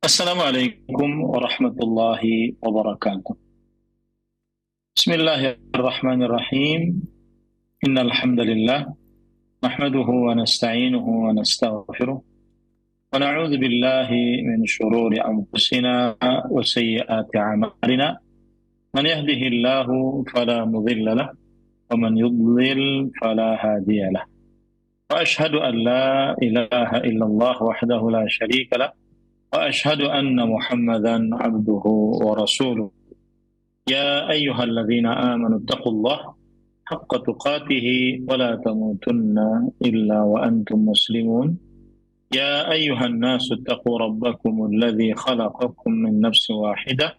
Assalamualaikum warahmatullahi wabarakatuh. Bismillahirrahmanirrahim. Innal hamdalillah nahmaduhu wa nasta'inuhu wa nastaghfiruh wa na'udzu billahi min shururi anfusina wa sayyiati a'malina. Man yahdihillahu fala mudilla lahu wa man yudlil fala hadiya lahu. Wa ashhadu an la ilaha illallah wahdahu la syarika lahu wa ashhadu anna Muhammadan abduhu wa rasuluh. يا أيها الذين آمنوا اتقوا الله حق تقاته ولا تموتن إلا وأنتم مسلمون. يا أيها الناس اتقوا ربكم الذي خلقكم من نفس واحدة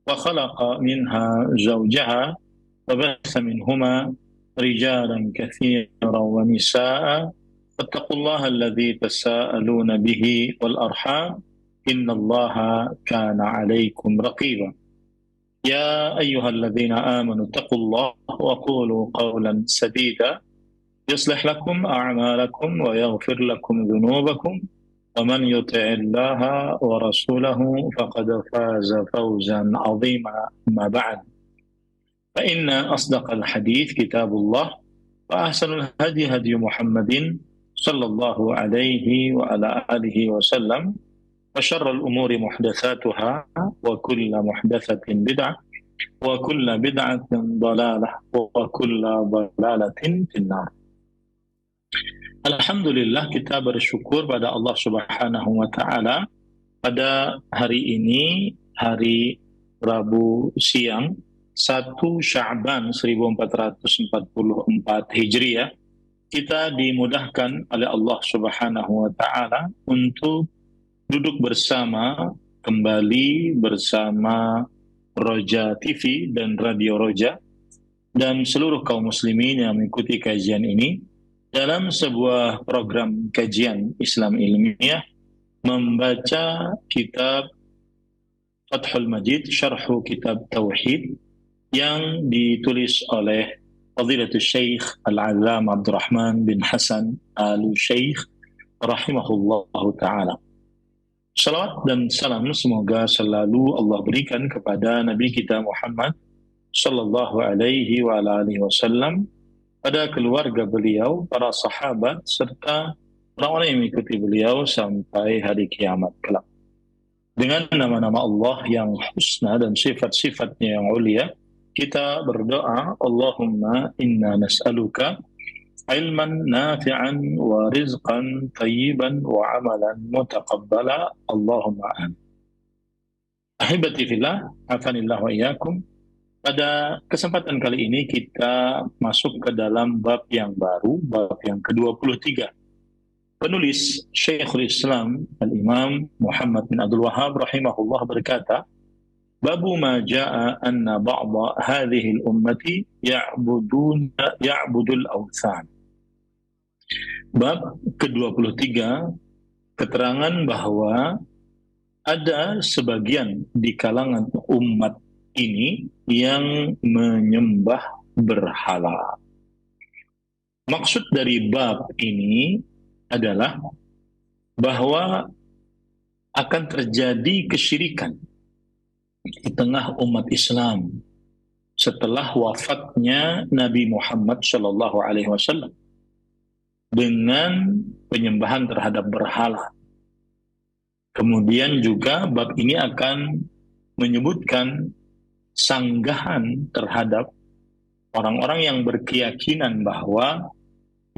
وخلق منها زوجها وبث منهما رجالا كثيرا ونساء فاتقوا الله الذي تساءلون به والأرحام إن الله كان عليكم رقيبا. يا أيها الذين آمنوا اتقوا الله وقولوا قولا سديدا يصلح لكم أعمالكم ويغفر لكم ذنوبكم ومن يطع الله ورسوله فقد فاز فوزا عظيما. أما بعد فإن أصدق الحديث كتاب الله وأحسن الهدي هدي محمد صلى الله عليه وعلى آله وسلم وشر الأمور محدثاتها وكل محدثة بدعة وكل بدعة ضلالة وكل ضلالة في النار. Alhamdulillah, kita bersyukur pada Allah Subhanahu wa taala pada hari ini, hari Rabu siang 1 Sya'ban 1444 Hijriah, kita dimudahkan oleh Allah Subhanahu wa taala untuk duduk bersama kembali bersama Roja TV dan Radio Roja dan seluruh kaum muslimin yang mengikuti kajian ini dalam sebuah program kajian Islam ilmiah membaca kitab Fathul Majid Syarhu Kitab Tauhid yang ditulis oleh Fadilatul Syekh Al-Allamah Abdurrahman bin Hasan Al-Syekh rahimahullahu ta'ala. Salawat dan salam semoga selalu Allah berikan kepada Nabi kita Muhammad sallallahu alaihi wa alihi wasallam, pada keluarga beliau, para sahabat, serta orang-orang yang mengikuti beliau sampai hari kiamat kelak. Dengan nama-nama Allah yang husna dan sifat-sifatnya yang ulia, kita berdoa, Allahumma inna nas'aluka ilman nafi'an wa rizqan tayyiban wa amalan mutaqabbala Allahumma amin. Ahibati fillah, afanillah wa iyyakum. Pada kesempatan kali ini kita masuk ke dalam bab yang baru, bab yang ke-23. Penulis Syekhul Islam Al-Imam Muhammad bin Abdul Wahhab rahimahullah berkata, Babu ma ja'a anna ba'da hadhihi al-ummati ya'budul awthan. Bab ke-23, keterangan bahwa ada sebagian di kalangan umat ini yang menyembah berhala. Maksud dari bab ini adalah bahwa akan terjadi kesyirikan di tengah umat Islam setelah wafatnya Nabi Muhammad SAW dengan penyembahan terhadap berhala. Kemudian juga bab ini akan menyebutkan sanggahan terhadap orang-orang yang berkeyakinan bahwa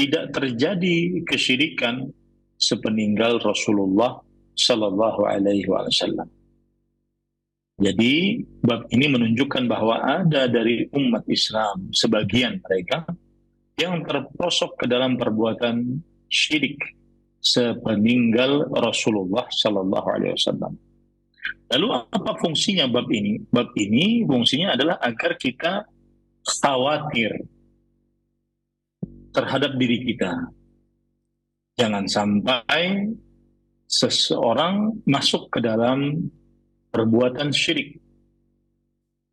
tidak terjadi kesyirikan sepeninggal Rasulullah Sallallahu Alaihi Wasallam. Jadi bab ini menunjukkan bahwa ada dari umat Islam sebagian mereka yang terperosok ke dalam perbuatan syirik sepeninggal Rasulullah Sallallahu Alaihi Wasallam. Lalu apa fungsinya bab ini? Bab ini fungsinya adalah agar kita khawatir terhadap diri kita. Jangan sampai seseorang masuk ke dalam perbuatan syirik,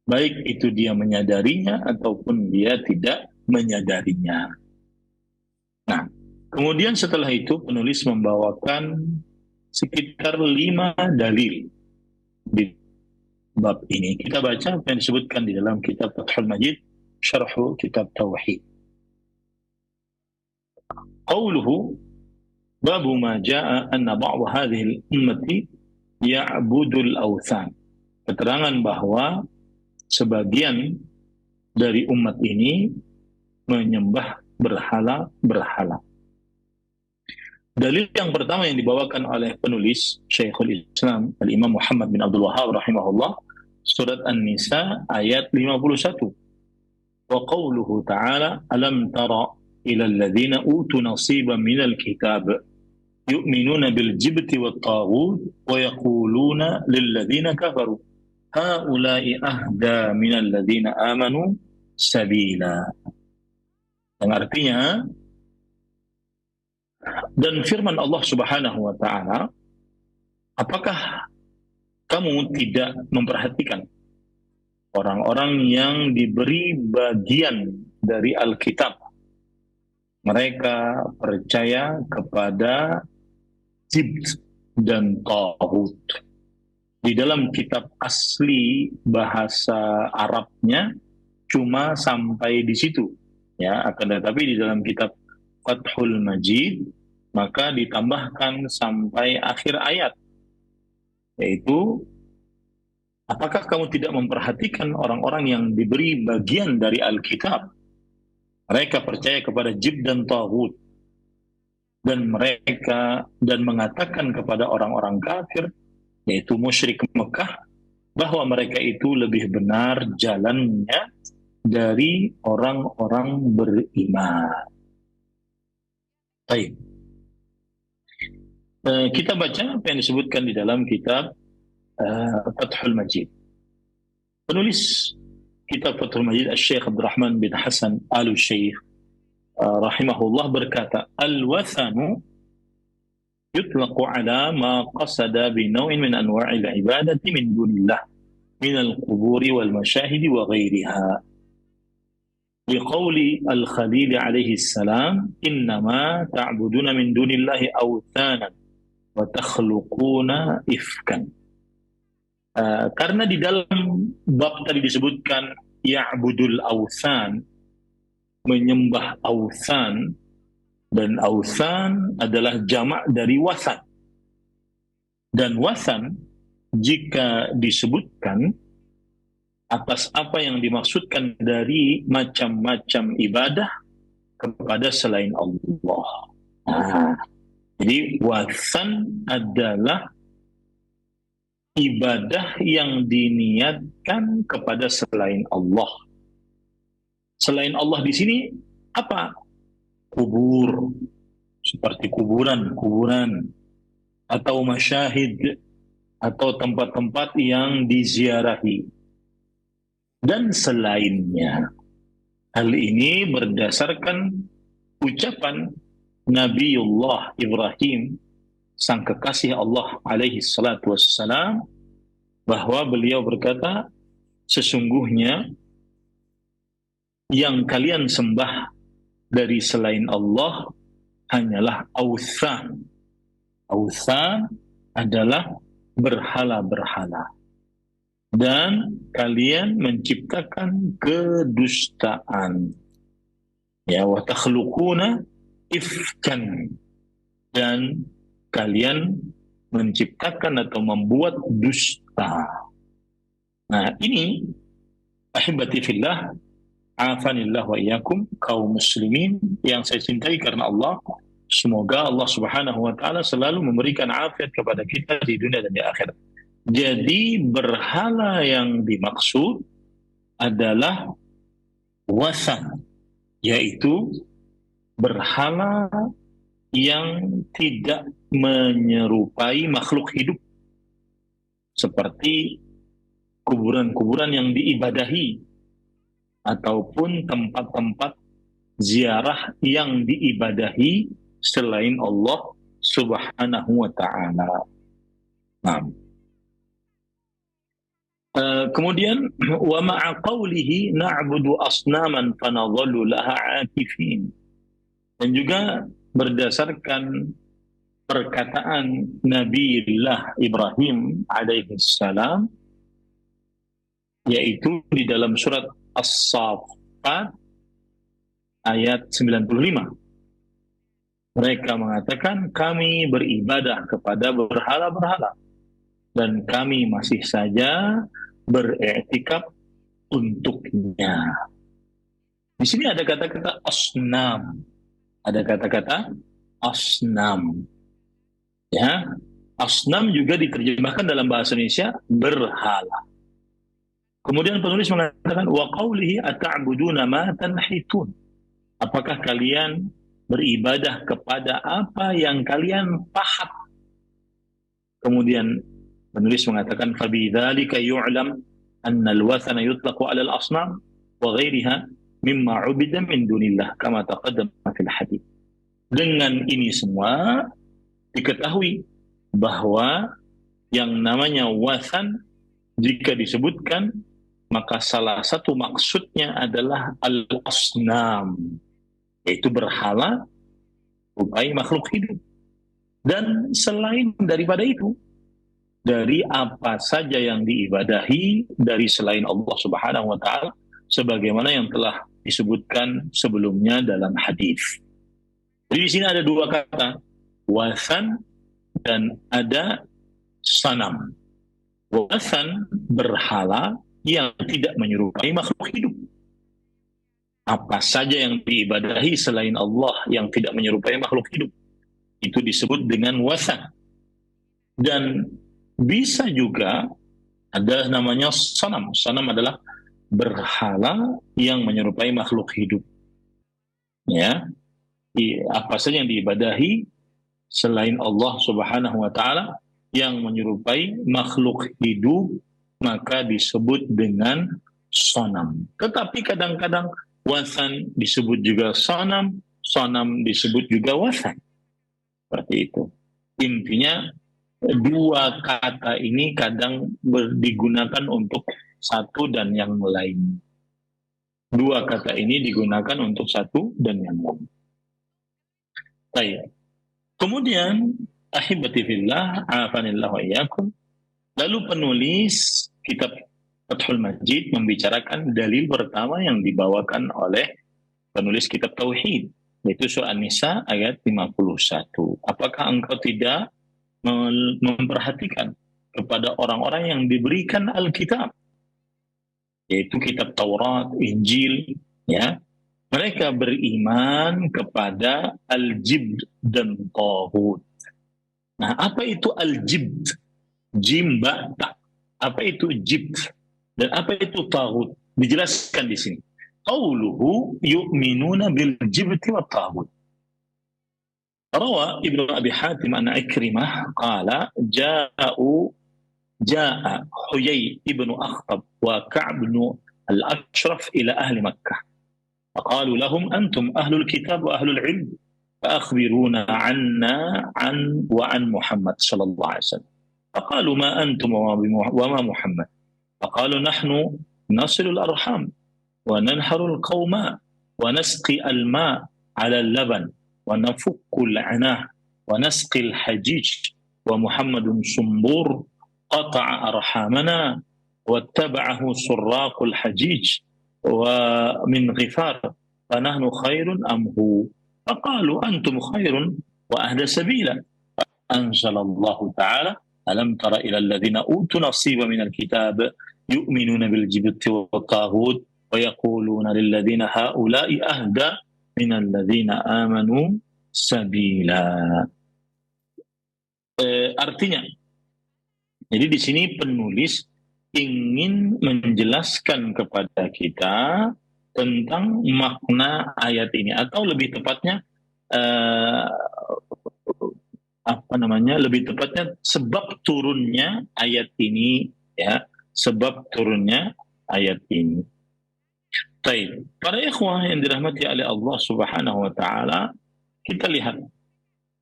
baik itu dia menyadarinya ataupun dia tidak menyadarinya. Nah, kemudian setelah itu penulis membawakan sekitar 5 dalil di bab ini. Kita baca apa yang disebutkan di dalam kitab Fathul Majid, syarhu kitab Tauhid. Qauluhu babu ma jaa anna ba'd hadhihi al-ummati ya'budul awthan. Keterangan bahwa sebagian dari umat ini menyembah berhala-berhala. Dalil yang pertama yang dibawakan oleh penulis Syekhul Islam Al-Imam Muhammad bin Abdul Wahhab rahimahullah, surat An-Nisa ayat 51. Wa qawluhu ta'ala alam tara ila alladhina utu nasiban minal kitab yu'minuna bil jibti wat taghut wa yaquluna lil ladzina kafaru haula'i ahda minal ladzina amanu sabila. Yang artinya, dan firman Allah Subhanahu wa taala, apakah kamu tidak memperhatikan orang-orang yang diberi bagian dari Alkitab? Mereka percaya kepada jibt dan taghut. Di dalam kitab asli bahasa Arabnya cuma sampai di situ, ya. Akan tetapi di dalam kitab Fathul Majid maka ditambahkan sampai akhir ayat, yaitu apakah kamu tidak memperhatikan orang-orang yang diberi bagian dari Alkitab? Mereka percaya kepada jibt dan taghut, dan mengatakan kepada orang-orang kafir, yaitu musyrik Mekah, bahwa mereka itu lebih benar jalannya dari orang-orang beriman. Baik. Kita baca apa yang disebutkan di dalam kitab Fathul Majid. Penulis kitab Fathul Majid Syekh Abdurrahman bin Hasan Al-Syekh rahimahullah berkata, al-wathanu yutlaqu ala ma qasada bi naw'in min anwa'il ibadati min dunillah min al-quburi wal mashahidi wa ghairiha. Biqauli al-Khalil alaihi salam, innama ta'buduna min dunillahi awthanan wa takhluquna ifkan. Karena di dalam bab tadi disebutkan ya'budul awthan, menyembah awthan, dan awthan adalah jamak dari wathan. Dan wathan jika disebutkan atas apa yang dimaksudkan dari macam-macam ibadah kepada selain Allah. Jadi wathan adalah ibadah yang diniatkan kepada selain Allah. Selain Allah di sini apa? Kubur, seperti kuburan, atau masyahid, atau tempat-tempat yang diziarahi, dan selainnya. Hal ini berdasarkan ucapan Nabiullah Ibrahim, sang kekasih Allah alaihi salatu wassalam, bahwa beliau berkata, sesungguhnya yang kalian sembah dari selain Allah hanyalah awthan. Awthan adalah berhala-berhala. Dan kalian menciptakan kedustaan. Ya, wa takhluquna ifkan. Dan kalian menciptakan atau membuat dusta. Nah, ini ahibati fillah, afanillah wa iyyakum, kaum muslimin yang saya cintai karena Allah, semoga Allah Subhanahu wa taala selalu memberikan afiat kepada kita di dunia dan di akhirat. Jadi berhala yang dimaksud adalah wathan, yaitu berhala yang tidak menyerupai makhluk hidup, seperti kuburan-kuburan yang diibadahi ataupun tempat-tempat ziarah yang diibadahi selain Allah Subhanahu wa ta'ala. Nah, kemudian wa ma'a qawlihi na'budu asnaman fanadhallu laha akifin, dan juga berdasarkan perkataan Nabiullah Ibrahim alaihi salam, yaitu di dalam surat As-Saffat ayat 95. Mereka mengatakan, kami beribadah kepada berhala-berhala dan kami masih saja beriktikaf untuknya. Di sini ada kata-kata asnam. Ada kata-kata asnam. Ya, asnam juga diterjemahkan dalam bahasa Indonesia berhala. Kemudian penulis mengatakan wa qaulihi ata'buduna ma tanhitun. Apakah kalian beribadah kepada apa yang kalian pahat? Kemudian penulis mengatakan fabidzalika yu'lam anna al-wathana yutlaqu 'ala al-asnam wa ghairiha mimma 'ubida min dunillah kama taqaddama fil hadits. Dengan ini semua diketahui bahwa yang namanya wathan jika disebutkan maka salah satu maksudnya adalah al-asnam, yaitu berhala rupai makhluk hidup. Dan selain daripada itu, dari apa saja yang diibadahi dari selain Allah Subhanahu wa taala sebagaimana yang telah disebutkan sebelumnya dalam hadis. Jadi di sini ada dua kata, wathan dan ada sanam. Wathan berhala yang tidak menyerupai makhluk hidup. Apa saja yang diibadahi selain Allah yang tidak menyerupai makhluk hidup, itu disebut dengan wathan. Dan bisa juga ada namanya sanam. Sanam adalah berhala yang menyerupai makhluk hidup. Ya, apa saja yang diibadahi selain Allah Subhanahu wa taala yang menyerupai makhluk hidup maka disebut dengan sanam. Tetapi kadang-kadang wathan disebut juga sanam, sanam disebut juga wathan. Seperti itu. Intinya dua kata ini kadang digunakan untuk satu dan yang lain. Dua kata ini digunakan untuk satu dan yang lain. Baik. Kemudian ahibati fillah, afanillah wa iyyakum. Lalu penulis kitab Fathul Majid membicarakan dalil pertama yang dibawakan oleh penulis kitab Tauhid, yaitu surah An-Nisa ayat 51. Apakah engkau tidak memperhatikan kepada orang-orang yang diberikan Alkitab, yaitu kitab Taurat, Injil, ya? Mereka beriman kepada Al-Jibt dan Taghut. Nah, apa itu Al-Jibt? Jim, ba, ta. Apa itu Jibt? Dan apa itu Taghut? Dijelaskan di sini. Qauluhu yu'minuna bil jibti wa taghut. Rawa Ibnu Abi Hatim an Ikrimah qala ja'a Huyay ibnu Akhtab wa Ka'b ibn al-Ashraf ila ahli Makkah. فقالوا لهم أنتم أهل الكتاب وأهل العلم فأخبرونا عنا وعن محمد صلى الله عليه وسلم. فقالوا ما أنتم وما محمد. فقالوا نحن نصل الأرحام وننحر القوم ونسقي الماء على اللبن ونفك العناه ونسقي الحجيج ومحمد صنبور قطع أرحامنا واتبعه سراق الحجيج ومن غفار فنحن خير أم هو. فقالوا أنتم خير وأهدى سبيلا. أنزل الله تعالى ألم تر إلى الذين أوتوا نصيبا من الكتاب يؤمنون بالجبت والطاغوت ويقولون للذين هؤلاء أهدى من الذين آمنوا سبيلا. Artinya, jadi di sini penulis ingin menjelaskan kepada kita tentang makna ayat ini, atau lebih tepatnya lebih tepatnya sebab turunnya ayat ini, ya, sebab turunnya ayat ini. Baik, para ikhwah yang dirahmati oleh Allah Subhanahu wa taala, kita lihat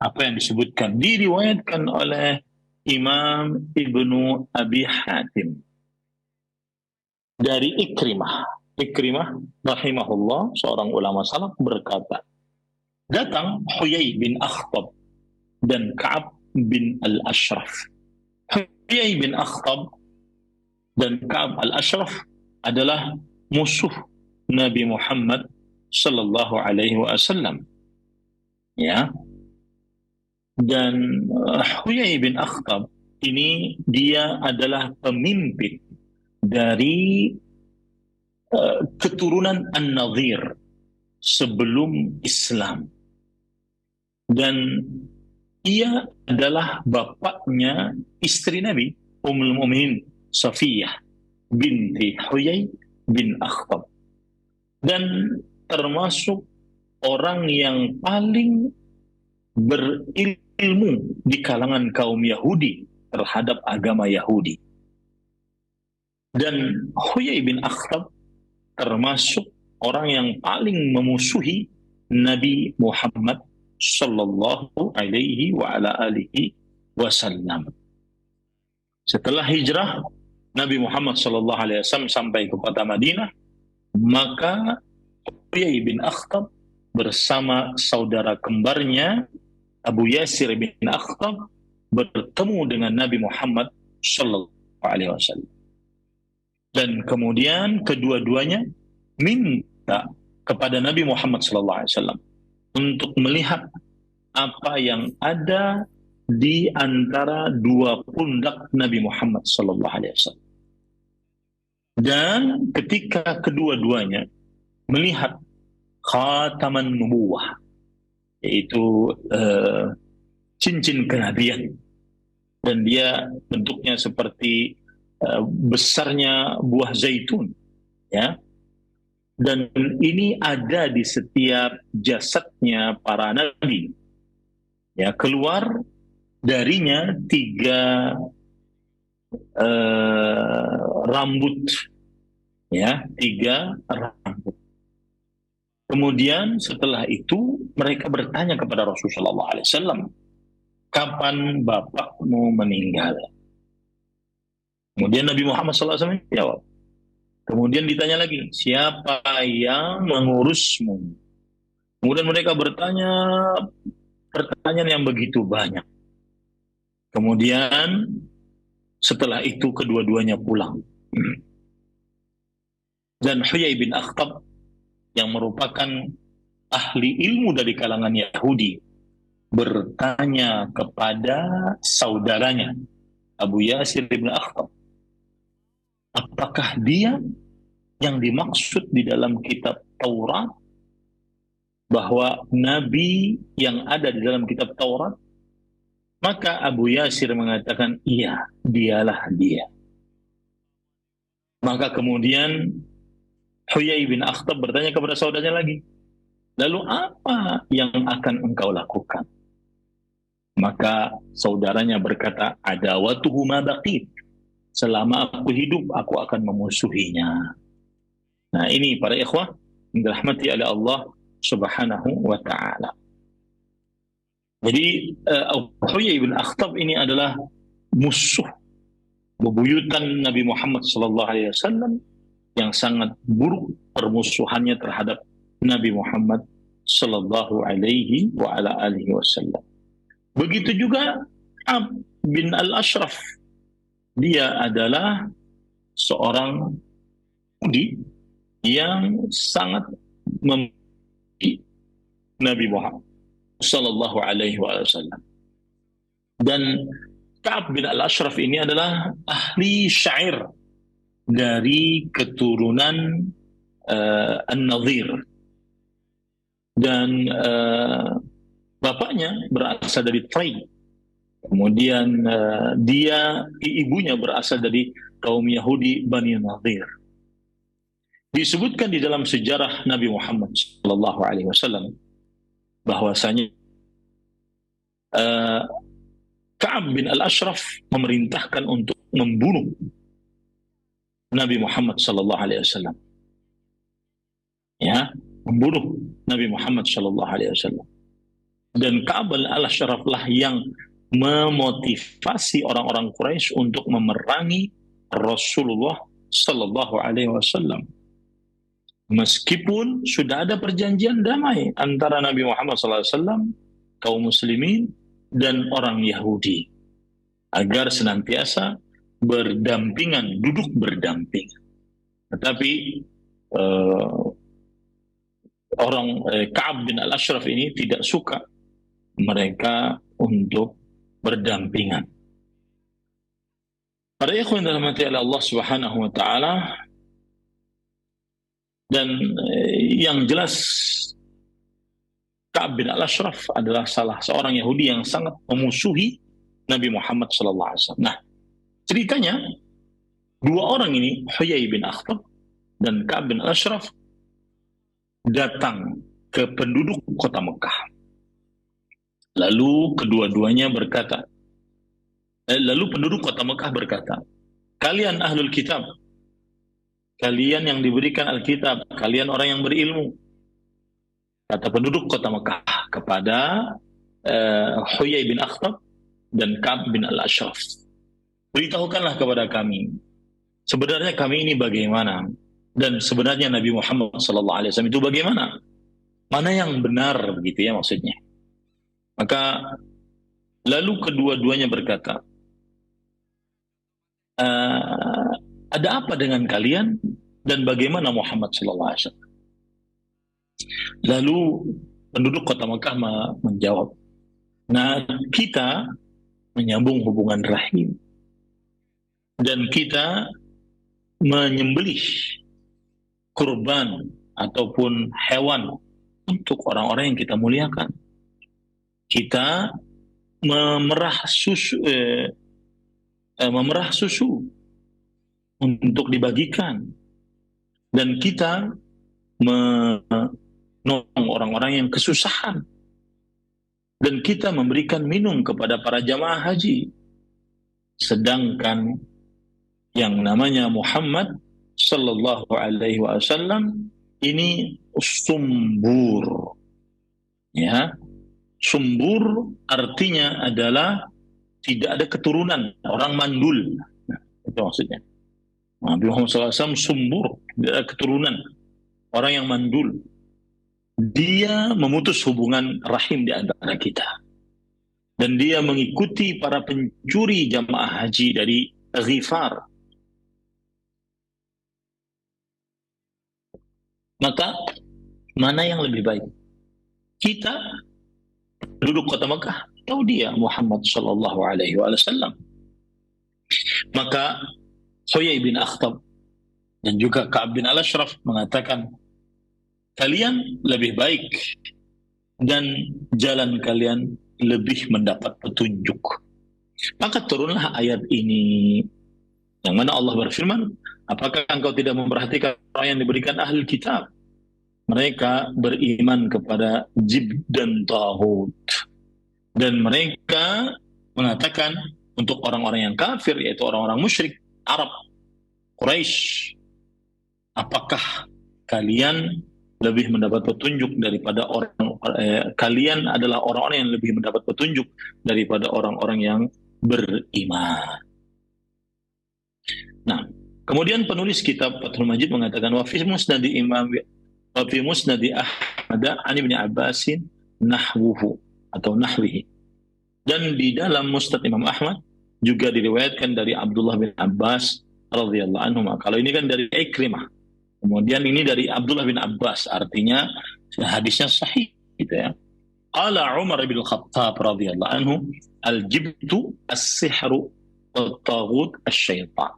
apa yang disebutkan diriwayatkan oleh Imam Ibnu Abi Hatim dari Ikrimah. Ikrimah rahimahullah, seorang ulama salaf, berkata, datang Huyay bin Akhtab dan Ka'ab bin Al-Ashraf. Huyai bin Akhtab dan Ka'ab Al-Ashraf adalah musuh Nabi Muhammad sallallahu alaihi wasallam. Ya. Dan Huyai bin Akhtab ini dia adalah pemimpin dari keturunan An-Nadhir sebelum Islam. Dan ia adalah bapaknya istri Nabi, Ummul Mukminin Safiyah binti Huyai bin Akhtab. Dan termasuk orang yang paling berilmu di kalangan kaum Yahudi terhadap agama Yahudi. Dan Huyai bin Akhtab termasuk orang yang paling memusuhi Nabi Muhammad sallallahu alaihi wa ala alihi wasallam. Setelah hijrah Nabi Muhammad sallallahu alaihi wasallam sampai ke kota Madinah, maka Huyai bin Akhtab bersama saudara kembarnya Abu Yasir bin Akhtab bertemu dengan Nabi Muhammad sallallahu alaihi wasallam. Dan kemudian kedua-duanya minta kepada Nabi Muhammad sallallahu alaihi wasallam untuk melihat apa yang ada di antara dua pundak Nabi Muhammad sallallahu alaihi wasallam. Dan ketika kedua-duanya melihat khataman nubuwah, yaitu cincin kenabian, dan dia bentuknya seperti besarnya buah zaitun, ya. Dan ini ada di setiap jasadnya para nabi, ya. Keluar darinya 3 rambut, ya, 3 rambut. Kemudian setelah itu mereka bertanya kepada Rasulullah SAW, kapan bapakmu meninggal? Kemudian Nabi Muhammad SAW jawab. Kemudian ditanya lagi, siapa yang mengurusmu? Kemudian mereka bertanya pertanyaan yang begitu banyak. Kemudian setelah itu kedua-duanya pulang. Dan Huyai bin Akhtab yang merupakan ahli ilmu dari kalangan Yahudi bertanya kepada saudaranya Abu Yasir bin Akhtab, apakah dia yang dimaksud di dalam kitab Taurat, bahwa nabi yang ada di dalam kitab Taurat? Maka Abu Yasir mengatakan, iya, dialah dia. Maka kemudian Huyai bin Akhtab bertanya kepada saudaranya lagi, lalu apa yang akan engkau lakukan? Maka saudaranya berkata, adawatuhu ma baqit, selama aku hidup aku akan memusuhinya. Nah, ini para ikhwah yang dirahmati oleh Allah Subhanahu wa ta'ala. Jadi Huyai bin Akhtab ini adalah musuh bebuyutan Nabi Muhammad sallallahu alaihi wasallam yang sangat buruk permusuhannya terhadap Nabi Muhammad sallallahu alaihi wa ala alihi wasallam. Begitu juga Ka'ab bin Al-Ashraf. Dia adalah seorang Yahudi yang sangat membenci Nabi Muhammad sallallahu alaihi wasallam. Dan Ka'ab bin Al-Ashraf ini adalah ahli syair dari keturunan An-Nadhir. Dan bapaknya berasal dari Trai. Kemudian ibunya berasal dari kaum Yahudi Bani Nadhir. Disebutkan di dalam sejarah Nabi Muhammad sallallahu alaihi wasallam bahwasanya Ka'ab bin Al-Ashraf memerintahkan untuk membunuh Nabi Muhammad sallallahu alaihi wasallam. Ya, membunuh Nabi Muhammad sallallahu alaihi wasallam. Dan Ka'ab bin Al-Ashraf lah yang memotivasi orang-orang Quraisy untuk memerangi Rasulullah sallallahu alaihi wasallam. Meskipun sudah ada perjanjian damai antara Nabi Muhammad sallallahu alaihi wasallam, kaum muslimin dan orang Yahudi agar senantiasa berdampingan, duduk berdamping. Tetapi Ka'ab bin Al-Ashraf ini tidak suka mereka untuk berdampingan. Para ikhwan dalam hati Allah Subhanahu wa taala, dan yang jelas Ka'ab bin Al-Ashraf adalah salah seorang Yahudi yang sangat memusuhi Nabi Muhammad SAW. Nah, ceritanya dua orang ini, Huyai bin Akhtab dan Ka'ab bin Al-Ashraf, datang ke penduduk kota Mekah. Lalu kedua-duanya berkata, lalu penduduk kota Mekah berkata, kalian ahlul kitab, kalian yang diberikan Alkitab, kalian orang yang berilmu. Kata penduduk kota Mekah kepada Huyai bin Akhtab dan Ka'ab bin Al-Ashraf, beritahukanlah kepada kami, sebenarnya kami ini bagaimana, dan sebenarnya Nabi Muhammad SAW itu bagaimana, mana yang benar, begitu ya maksudnya. Maka lalu kedua-duanya berkata, ada apa dengan kalian dan bagaimana Muhammad SAW? Lalu penduduk kota Mekah menjawab, nah kita menyambung hubungan rahim dan kita menyembelih kurban ataupun hewan untuk orang-orang yang kita muliakan. Kita memerah susu untuk dibagikan, dan kita menolong orang-orang yang kesusahan, dan kita memberikan minum kepada para jamaah haji. Sedangkan yang namanya Muhammad Sallallahu Alaihi Wasallam ini sumbur, ya. Sumbur artinya adalah tidak ada keturunan, orang mandul. Nah, itu maksudnya. Nabi Muhammad SAW sumbur, tidak ada keturunan, orang yang mandul. Dia memutus hubungan rahim di antara kita, dan dia mengikuti para pencuri jamaah haji dari Ghifar. Maka mana yang lebih baik? Kita penduduk kota Mekah atau dia Muhammad sallallahu alaihi wasallam? Maka Huyai bin Akhtab dan juga Ka'ab bin Al-Ashraf mengatakan, kalian lebih baik dan jalan kalian lebih mendapat petunjuk. Maka turunlah ayat ini yang mana Allah berfirman, apakah engkau tidak memperhatikan orang yang diberikan ahli kitab? Mereka beriman kepada jib dan taghut, dan mereka mengatakan untuk orang-orang yang kafir, yaitu orang-orang musyrik Arab Quraisy, apakah kalian lebih mendapat petunjuk daripada kalian adalah orang-orang yang lebih mendapat petunjuk daripada orang-orang yang beriman. Nah, kemudian penulis kitab Fathul Majid mengatakan, wa fi musnad Ahmad an Ibnu Abbasin nahwuhu atau nahwihi. Dan di dalam Musnad Imam Ahmad juga diriwayatkan dari Abdullah bin Abbas radhiyallahu anhu. Kalau ini kan dari Ikrimah. Kemudian ini dari Abdullah bin Abbas, artinya hadisnya sahih gitu ya. Qala Umar bin Khattab radhiyallahu anhu, al-jibtu as-sihru wat-taghut asy-syaitan.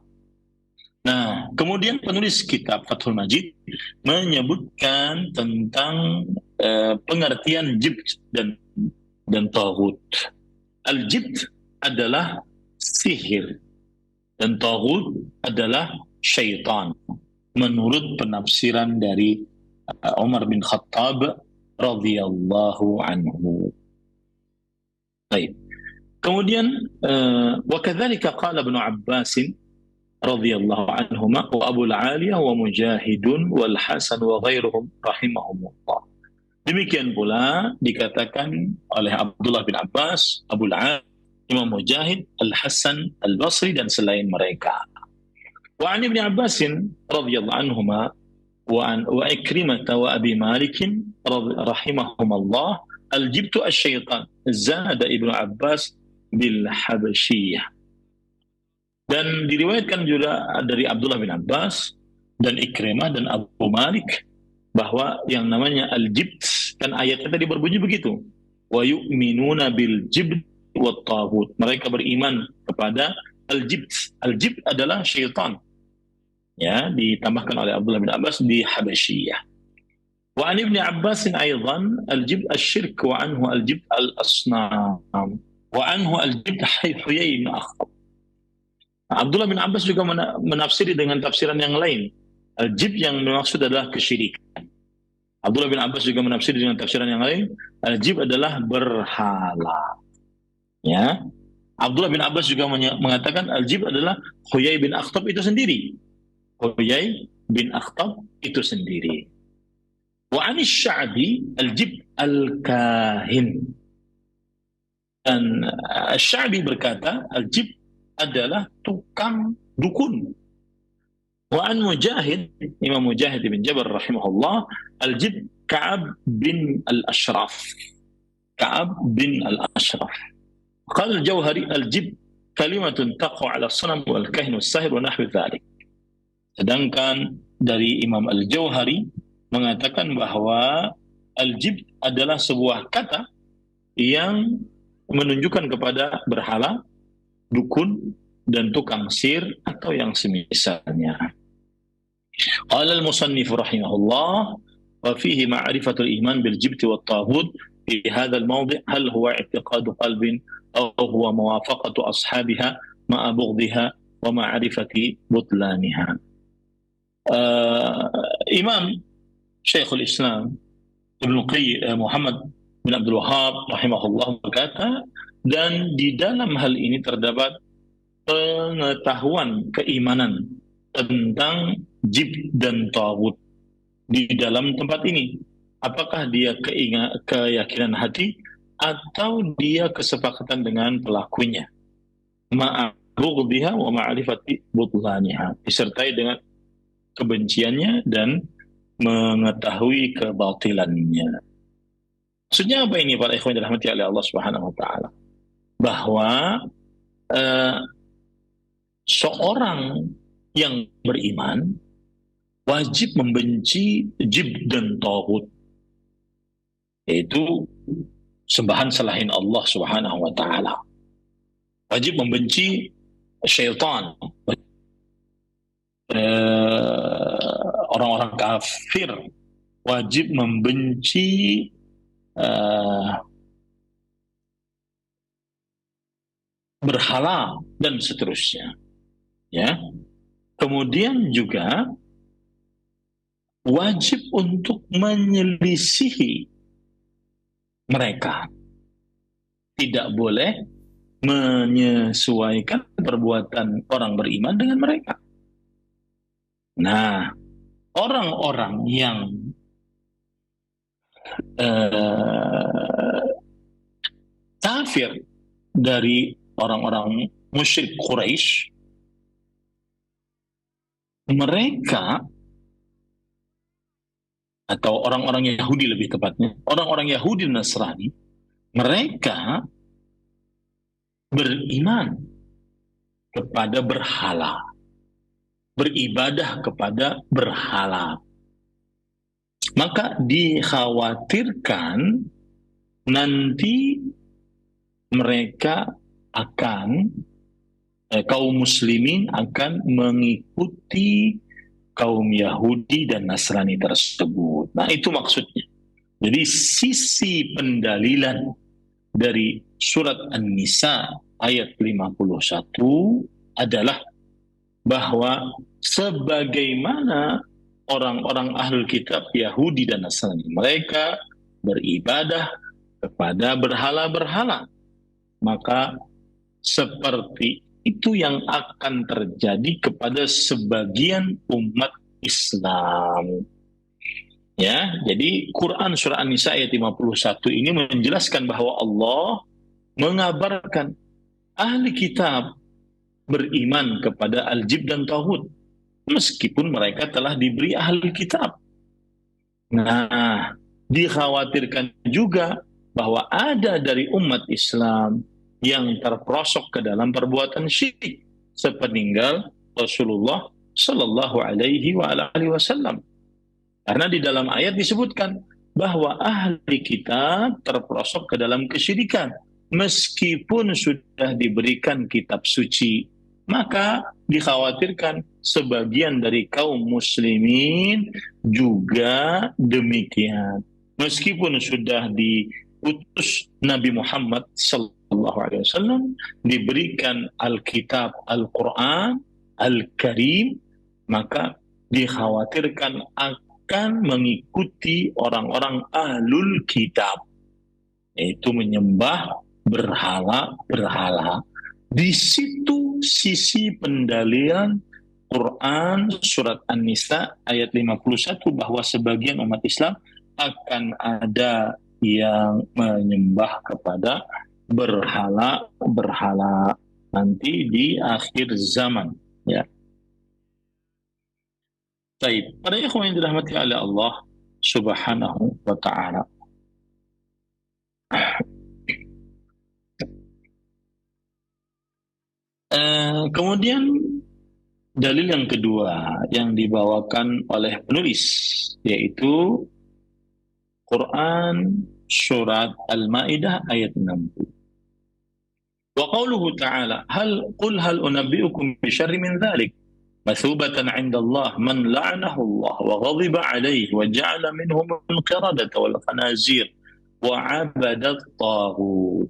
Nah, kemudian penulis kitab Fathul Majid menyebutkan tentang pengertian jibt dan taghut. Al-jibt adalah sihir dan taghut adalah syaitan, menurut penafsiran dari Umar bin Khattab radhiyallahu anhu. Baik. Kemudian wa kadzalika qala Ibnu Abbas radhiyallahu anhuma wa Abu al-Aliyah wa Mujahidun wal Hasan wa ghairuhum rahimahumullah. Demikian pula dikatakan oleh Abdullah bin Abbas, Abu al-Aliyah, Imam Mujahid, Al-Hasan Al-Basri dan selain mereka. Wa an Ibnu Abbas radhiyallahu anhuma wa Ikrimah wa Abi Malik rahimahumullah al-jibtu asyaitan. Zada Ibnu Abbas bil Habasyiyah. Dan diriwayatkan juga dari Abdullah bin Abbas dan Ikrimah dan Abu Malik bahwa yang namanya al-jibt, kan ayatnya tadi berbunyi begitu. Wa yu'minuna bil jibt wat taghut. Mereka beriman kepada al-jibt. Al-jibt adalah syaitan. Ya, ditambahkan oleh Abdullah bin Abbas di Habasyiyah. Wa an Ibnu Abbas aidan al-jibt asy-syirk wa anhu al-jibt al-asnam. Wa anhu al-jibt Huyai bin Akhtab. Abdullah bin Abbas juga menafsiri dengan tafsiran yang lain. Al-jibt yang dimaksud adalah kesyirikan. Abdullah bin Abbas juga menafsiri dengan tafsiran yang lain. Al-jibt adalah berhala. Ya. Abdullah bin Abbas juga mengatakan al-jibt adalah Huyai bin Akhtab itu sendiri. Huyai bin Akhtab itu sendiri. Wa anis Sya'bi al-jibt al-kahin. Dan Sya'bi berkata al-jibt adalah tukang dukun. Wa an Mujahid, Imam Mujahid bin Jabir rahimahullah, al-jibt Ka'ab bin al-Ashraf. Ka'ab bin al-Ashraf. Qala al-Jauhari al-jibt kalimatun taqwa 'ala as-sanam wal kahin was-sahir wa nahwi dzalik. Sedangkan dari Imam al-Jauhari mengatakan bahwa al-jibt adalah sebuah kata yang menunjukkan kepada berhala, dukun, dan tukang sihir atau yang semisalnya. Qala al-musannif rahimahullah wa fihi ma'rifatul iman bil jibt wat taghut fi hadha al-mawdi' hal huwa i'tiqadu qalbin aw huwa muwafaqatu ashabiha ma'a bughdhiha wa ma'rifati butlaniha. Imam Syekhul Islam Ibnu Qayyim Muhammad bin Abdul Wahhab rahimahullah berkata, dan di dalam hal ini terdapat pengetahuan keimanan tentang jibt dan taghut di dalam tempat ini. Apakah dia keyakinan hati atau dia kesepakatan dengan pelakunya? Ma'abughdhiha wa ma'rifati butlaniha, disertai dengan kebenciannya dan mengetahui kebatilannya. Maksudnya apa ini para ikhwan dirahmati oleh Allah Subhanahu wa taala? Bahwa seorang yang beriman wajib membenci jibt dan taghut, yaitu sembahan selain Allah Subhanahu wa taala. Wajib membenci syaitan, orang-orang kafir, wajib membenci berhala dan seterusnya. Ya. Kemudian juga wajib untuk menyelisihi mereka. Tidak boleh menyesuaikan perbuatan orang beriman dengan mereka. Nah, orang-orang yang kafir dari orang-orang musyrik Quraisy, mereka atau orang-orang Yahudi lebih tepatnya, orang-orang Yahudi dan Nasrani, mereka beriman kepada berhala, beribadah kepada berhala. Maka dikhawatirkan nanti mereka akan kaum muslimin akan mengikuti kaum Yahudi dan Nasrani tersebut. Nah, itu maksudnya. Jadi sisi pendalilan dari surat An-Nisa ayat 51 adalah bahwa sebagaimana orang-orang ahlul kitab Yahudi dan Nasrani, mereka beribadah kepada berhala-berhala, maka seperti itu yang akan terjadi kepada sebagian umat Islam. Ya, jadi Quran surah An-Nisa ayat 51 ini menjelaskan bahwa Allah mengabarkan ahli kitab beriman kepada al-jibt dan taghut meskipun mereka telah diberi ahli kitab. Nah, dikhawatirkan juga bahwa ada dari umat Islam yang terperosok ke dalam perbuatan syirik sepeninggal Rasulullah Sallallahu Alaihi Wasallam. Karena di dalam ayat disebutkan bahwa ahli kitab terperosok ke dalam kesyirikan meskipun sudah diberikan kitab suci. Maka dikhawatirkan sebagian dari kaum muslimin juga demikian. Meskipun sudah diutus Nabi Muhammad sallallahu alaihi wasallam, diberikan Alkitab, Al-Qur'an, Al-Karim, maka dikhawatirkan akan mengikuti orang-orang ahlul kitab, yaitu menyembah berhala-berhala. Di situ sisi pendalilan Quran surat An-Nisa ayat 51 bahwa sebagian umat Islam akan ada yang menyembah kepada berhala-berhala nanti di akhir zaman, ya. Baik, para ikhwan yang dirahmati oleh Allah Subhanahu wa taala. Kemudian dalil yang kedua yang dibawakan oleh penulis yaitu Quran surat Al-Maidah ayat 60. Wa qawluhu ta'ala qul hal unabbi'ukum bi syarri min dhalik mathubatan 'inda Allah man la'anahu Allah wa ghadiba 'alayhi wa ja'ala minhum al-qiradata wal khanazir wa 'abada at-taghut.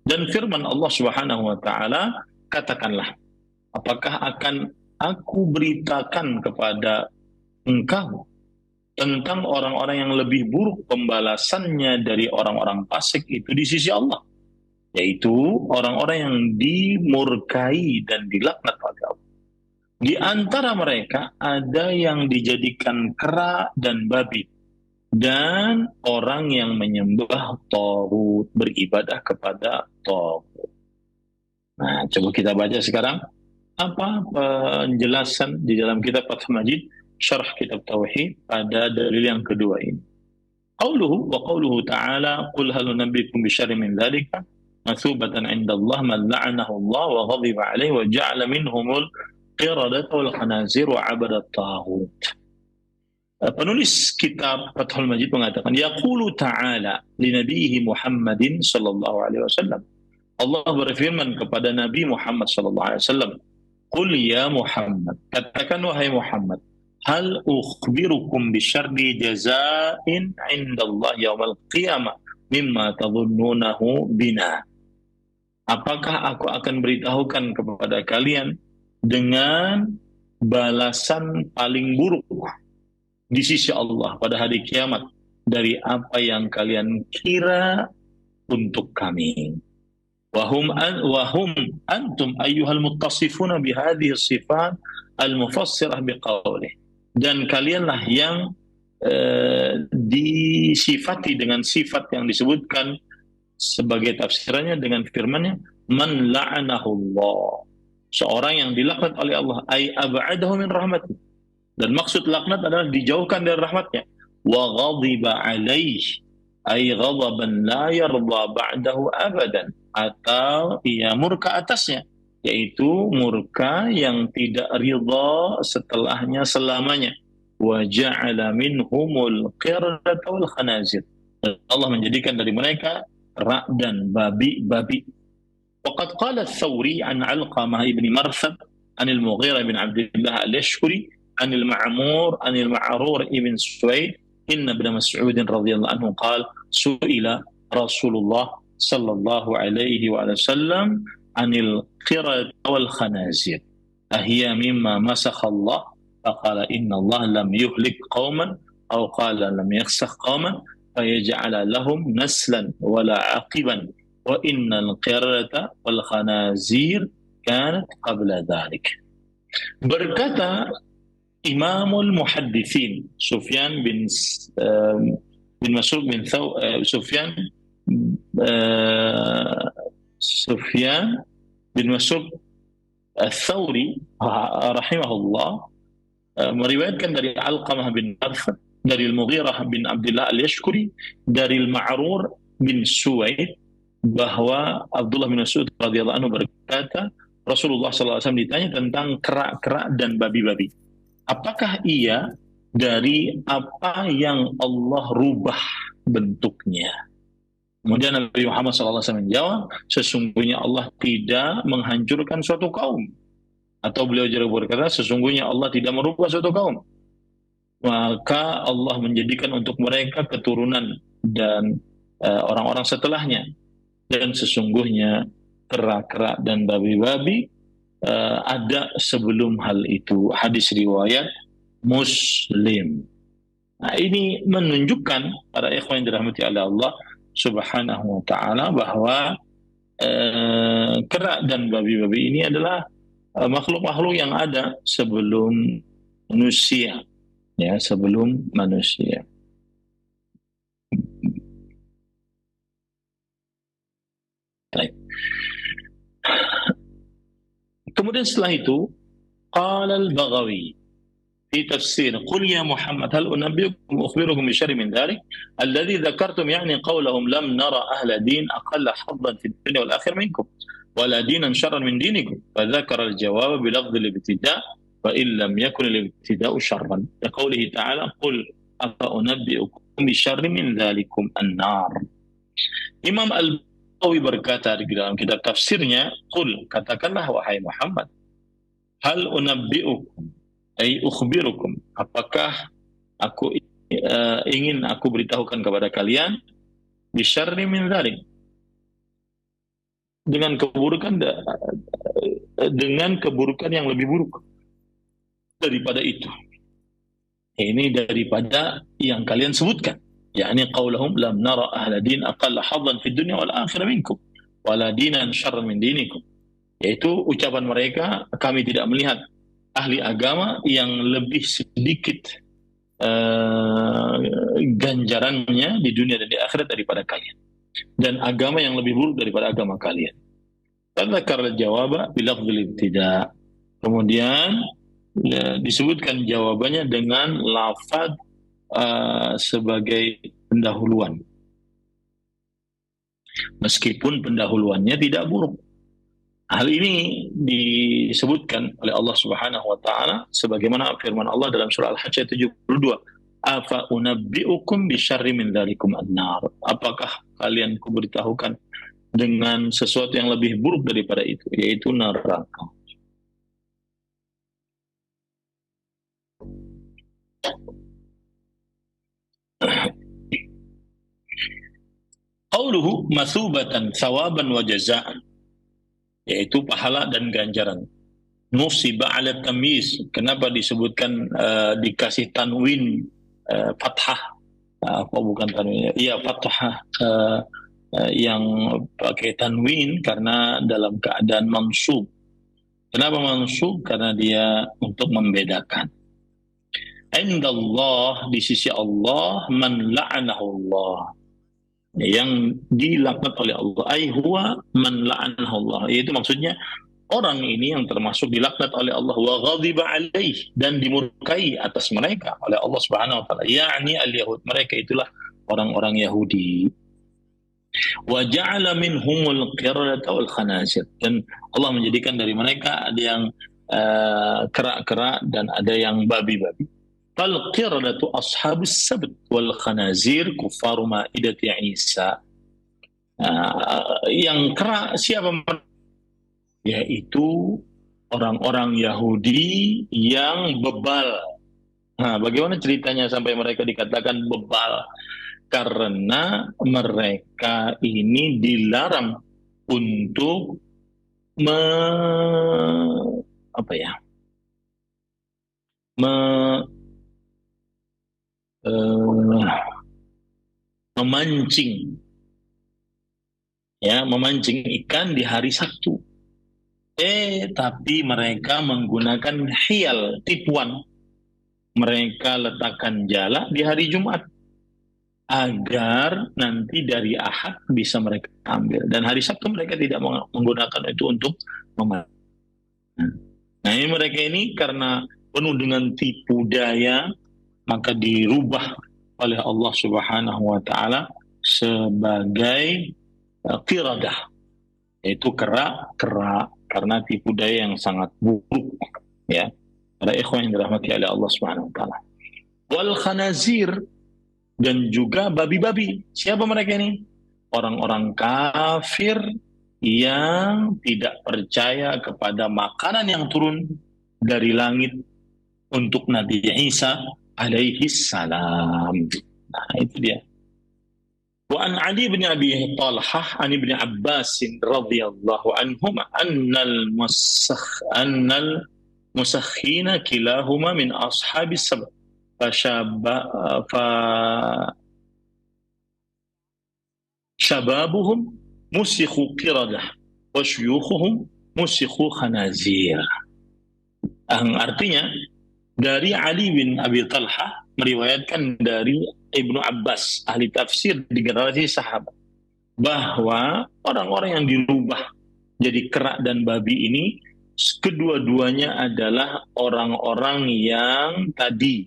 Dan firman Allah Subhanahu wa taala, katakanlah, apakah akan aku beritakan kepada engkau tentang orang-orang yang lebih buruk pembalasannya dari orang-orang fasik itu di sisi Allah, yaitu orang-orang yang dimurkai dan dilaknat oleh Allah. Di antara mereka ada yang dijadikan kera dan babi, dan orang yang menyembah taghut, beribadah kepada taghut. Nah, coba kita baca sekarang apa penjelasan di dalam kitab Fathul Majid, syarah kitab Tauhid pada dalil yang kedua ini. Qawluhu ta'ala qul hal nunabbiukum bi syarrin min dzalika mathubatan 'inda Allah man la'anahu Allah wa ghadiba 'alaihi wa ja'ala minhumul qiradata wal khanazir wa 'abada at-taghut. Penulis kitab Fathul Majid mengatakan yaqulu ta'ala li nabiyhi Muhammadin sallallahu alaihi wasallam. Allah berfirman kepada Nabi Muhammad sallallahu alaihi wasallam, "Qul ya Muhammad," katakan wahai Muhammad, "hal ukhbirukum bi syarri jazaa'in 'inda Allah yaumal qiyamah mimma tadhunnunahu bina." Apakah aku akan beritahukan kepada kalian dengan balasan paling buruk di sisi Allah pada hari kiamat dari apa yang kalian kira untuk kami. Wahum antum ayyuhal muttasifuna bihadhihi sifat al-mufassirah biqaulih. Dan kalianlah yang disifati dengan sifat yang disebutkan sebagai tafsirannya dengan firman-Nya, man la'anahullah, seorang yang dilaknat oleh Allah, ay ab'adahu min rahmatih. Dan maksud laknat adalah dijauhkan dari rahmatnya. Wa ghadiba alaih, ay ghadaban la yarda ba'dahu abadan, atau ia murka atasnya, yaitu murka yang tidak ridha setelahnya selamanya. Wa ja'ala minhumul qiradata wal khanazir. Allah menjadikan dari mereka kera dan babi-babi. Waqad qala Ats-Tsauri an Alqamah ibn Marsad an al-Mughirah bin Abdullah al-Yashkuri an al-Ma'mur an al-Ma'rur ibn Suwaid inna ibn Mas'ud radhiyallahu anhu qala su'ila Rasulullah sallallahu alaihi wa sallam anil qirat wal khanazir ahiya mimma masakha Allah faqala inna Allah lam yuhlik qauman aw qala lam yakhsakh qauman fayaj'ala lahum naslan wala aqiban wa innal qirata wal khanazir kanat qabla dhalik. Berkata Imamul Muhaddithin Sufyan bin Mas'ud bin Sufyan bin Mas'ud Ats-Tsauri rahimahullah meriwayatkan dari Alqamah bin Marsad, dari Al-Mughirah bin Abdullah al-Yashkuri, dari Al-Ma'rur bin Suwaid bahwa Abdullah bin Mas'ud radhiyallahu anhu berkata, Rasulullah SAW ditanya tentang kerak-kerak dan babi-babi. Apakah ia dari apa yang Allah rubah bentuknya? Kemudian Nabi Muhammad SAW menjawab, sesungguhnya Allah tidak menghancurkan suatu kaum. Atau beliau juga berkata, sesungguhnya Allah tidak merubah suatu kaum. Maka Allah menjadikan untuk mereka keturunan dan orang-orang setelahnya. Dan sesungguhnya kera-kera dan babi-babi ada sebelum hal itu. Hadis riwayat Muslim. Nah, ini menunjukkan para ikhwan yang dirahmati oleh Allah Subhanahu wa taala bahwa kera dan babi-babi ini adalah makhluk-makhluk yang ada sebelum manusia, ya, sebelum manusia. Baik. Kemudian setelah itu, qala al-Baghawi في تفسير قل يا محمد هل أنبئكم أخبركم بشر من ذلك الذي ذكرتم يعني قولهم لم نرى أهل دين أقل حظا في الدنيا والآخرة منكم ولا دينا شرا من دينكم فذكر الجواب بلفظ الابتداء فإن لم يكن الابتداء شرا كقوله تعالى قل أفأنبئكم بشر من ذلكم النار. Imam Al-Baghawi berkata di dalam kitab tafsirnya, qul, katakanlah wahai Muhammad, hal unabbi'ukum ay ukhbirukum, apakah aku ingin aku beritahukan kepada kalian bisyarri min dzalik, dengan keburukan yang lebih buruk daripada itu. Ini daripada yang kalian sebutkan, yakni qaulahum lam nara ahla din aqalla haddan fid dunya wal akhirah minkum wala dinan syarran min dinikum, yaitu ucapan mereka, kami tidak melihat ahli agama yang lebih sedikit ganjarannya di dunia dan di akhirat daripada kalian, dan agama yang lebih buruk daripada agama kalian. Tadzakar jawaba bilafdzil ibtida. Kemudian disebutkan jawabannya dengan lafaz sebagai pendahuluan, meskipun pendahuluannya tidak buruk. Hal ini disebutkan oleh Allah Subhanahu wa taala sebagaimana firman Allah dalam surah Al-Hajj ayat 72. Afa unabbi'ukum bisyarri min dzalikum an-nar. Apakah kalian kuberitahukan dengan sesuatu yang lebih buruk daripada itu, yaitu neraka. Qauluhu masubatan thawaban wa jazaan, yaitu pahala dan ganjaran. Nusiba ala tamyiz, kenapa disebutkan dikasih tanwin fathah, apa bukan tanwin, iya fathah yang pakai tanwin karena dalam keadaan mansub. Kenapa mansub? Karena dia untuk membedakan. Indallah, di sisi Allah, man la'anahu Allah, yang dilaknat oleh Allah, ai huwa man la'anahu Allah, yaitu maksudnya orang ini yang termasuk dilaknat oleh Allah, wa ghadiba alaih, dan dimurkai atas mereka oleh Allah Subhanahu wa taala, yakni al-yahud, mereka itulah orang-orang Yahudi. Wa ja'ala minhumul qiradata wal khanazir, dan Allah menjadikan dari mereka ada yang kera-kera dan ada yang babi-babi. Fal qiradatu ashabus sabt wal khanazir kufaru ma'idati Isa. Yang kera siapa? Yaitu orang-orang Yahudi yang bebal. Nah, bagaimana ceritanya sampai mereka dikatakan bebal? Karena mereka ini dilarang untuk memancing, ya, memancing ikan di hari Sabtu. Tapi mereka menggunakan hiyal, tipuan. Mereka letakkan jala di hari Jumat agar nanti dari Ahad bisa mereka ambil, dan hari Sabtu mereka tidak menggunakan itu untuk memancing. Nah, ini mereka ini karena penuh dengan tipu daya, maka dirubah oleh Allah Subhanahu wa taala sebagai qiradah, yaitu kera karena tipu daya yang sangat buruk, ya. Para ikhwan yang dirahmati oleh Allah Subhanahu wa taala. Wal khanazir, dan juga babi-babi. Siapa mereka ini? Orang-orang kafir yang tidak percaya kepada makanan yang turun dari langit untuk Nabi Isa alaihi salam. Nah, itu dia. Wa an Ali bin Abi Talhah an Ibn Abbas radhiyallahu anhuma annal musakhina kilahuma min ashabis sab'ah fashababuhum musikhu qiradah wa syuyukhuhum musikhu khanazir. Artinya dari Ali bin Abi Talhah meriwayatkan dari Ibnu Abbas, ahli tafsir di generasi sahabat, bahwa orang-orang yang dirubah jadi kera dan babi ini kedua-duanya adalah orang-orang yang tadi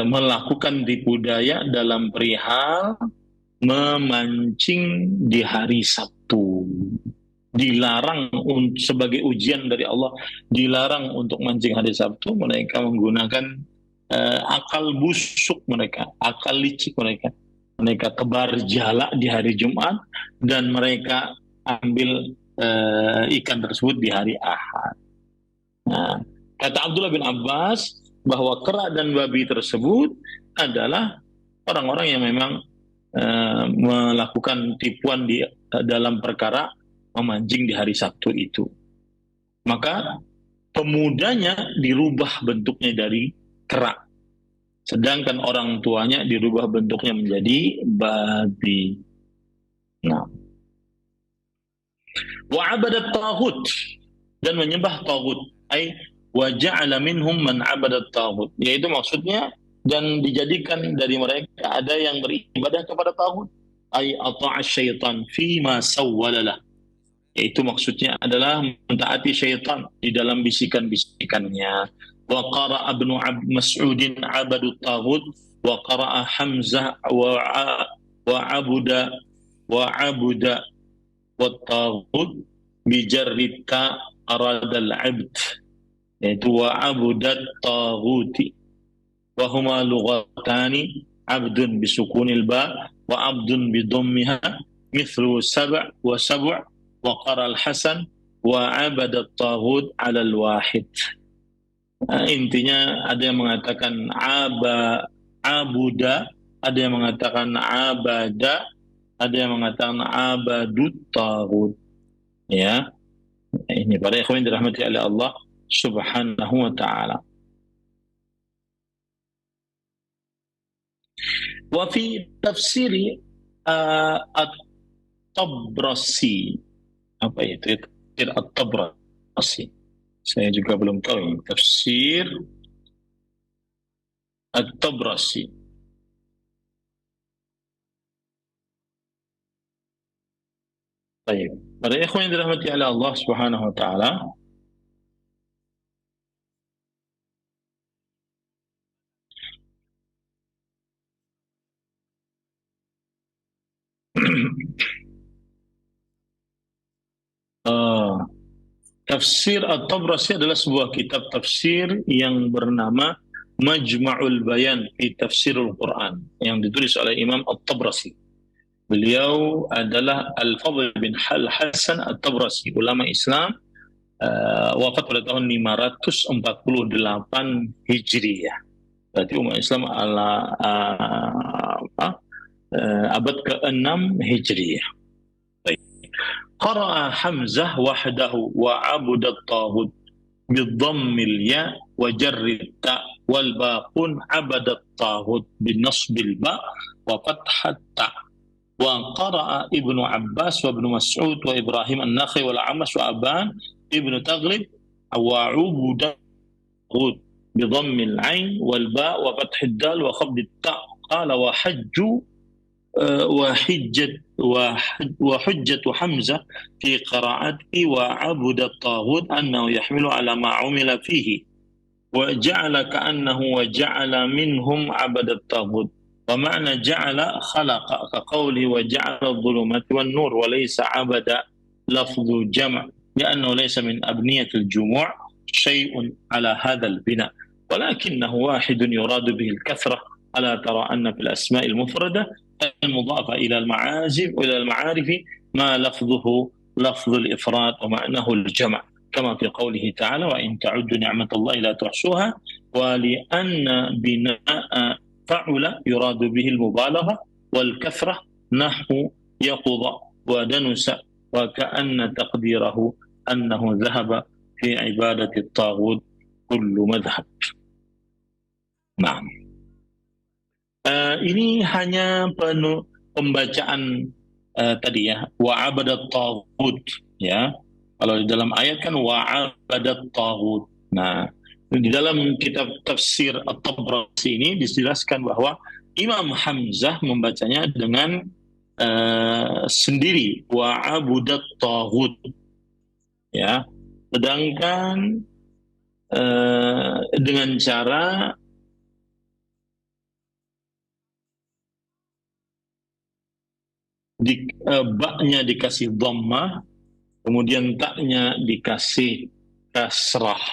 melakukan tipu daya dalam perihal memancing di hari Sabtu. Dilarang sebagai ujian dari Allah, dilarang untuk mancing hari Sabtu. Mereka menggunakan akal busuk mereka, akal licik mereka. Mereka tebar jala di hari Jumat dan mereka ambil ikan tersebut di hari Ahad. Nah, kata Abdullah bin Abbas bahwa kera dan babi tersebut adalah orang-orang yang memang melakukan tipuan di dalam perkara memancing di hari Sabtu itu. Maka pemudanya dirubah bentuknya dari kera, sedangkan orang tuanya dirubah bentuknya menjadi babi. Nah, wa abadat taghut, dan menyembah taghut, ai wa ja'ala minhum man abadat taghut, yaitu maksudnya dan dijadikan dari mereka ada yang beribadah kepada taghut, ai ata'a syaitan fi ma sawwalalah, yaitu maksudnya adalah mentaati syaitan di dalam bisikan-bisikannya. Wa qara'a ibnu Mas'udin abadut taghut wa qara'a Hamzah wa abuda wa taghut bi jarri ta arada al-'abd, yaitu wa abudat taghuti wa huma lughatani, abdun bi sukunil ba wa abdun bi dhammiha mithlu sab' wa sab' wa qara al-Hasan wa abadat taghut 'ala al-wahid. Intinya ada yang mengatakan abuda, ada yang mengatakan abada, ada yang mengatakan abadut taghut. Ya, ini para ikhwan dirahmati oleh Allah Subhanahu wa taala. Wa fi tafsiri at-Tabrasi, apa itu? Tafsir at-Tabrasi. Saya juga belum tahu ini. Tafsir at-Tabrasi. Baik. Para ikhwan yang dirahmati oleh Allah Subhanahu wa taala, Tafsir At-Tabrasi adalah sebuah kitab tafsir yang bernama Majma'ul Bayan fi Tafsirul Quran, yang ditulis oleh Imam At-Tabrasi. Beliau adalah Al-Fadl bin Hasan At-Tabrasi, ulama Islam, wafat pada tahun 548 Hijriyah. Berarti umat Islam abad ke-6 Hijriyah. Qara'a Hamzah wahdahu wa abudat taghut bidhammil ya wa jarrit ta wal baqun abadat taghut binasbil ba wa fathat ta. Wa qara'a Ibnu Abbas wa Ibnu Mas'ud wa Ibrahim an-Nakhi wal Amash wa Aban Ibnu Taghlib wa ubudat taghut bidhammil ain wal ba wa fathid dal wa khabdit ta. Qala wa hajju وحجة حمزة في قراءته وعبد الطاغوت أنه يحمل على ما عمل فيه وجعل كأنه وجعل منهم عبد الطاغوت Wa ma'na ja'ala khalaqa ka qawli wa ja'ala adh-dhulumati wan nur wa laysa 'abada lafdhu jam' li'annahu laysa min abniyatil jumu' syai'un 'ala hadzal bina' walakinahu wahidun yuradu bihi al-kathrah ala tara anna fil asma'il mufradah المضافة إلى المعازف وإلى المعارف ما لفظه لفظ الإفراد ومعناه الجمع كما في قوله تعالى وإن تعدوا نعمة الله لا تحصوها ولأن بناء فعل يراد به المبالغة والكثرة نحو يقضى ودنس وكأن تقديره أنه ذهب في عبادة الطاغوت كل مذهب. نعم. Ini hanya pembacaan tadi ya, wa'abadat taghut ya. Kalau di dalam ayat kan wa'abadat taghut. Nah, di dalam kitab tafsir At-Tabrasi ini dijelaskan bahwa Imam Hamzah membacanya dengan sendiri wa'abudat taghut ya. Sedangkan dengan cara baknya dikasih dhammah, kemudian taknya dikasih kasrah.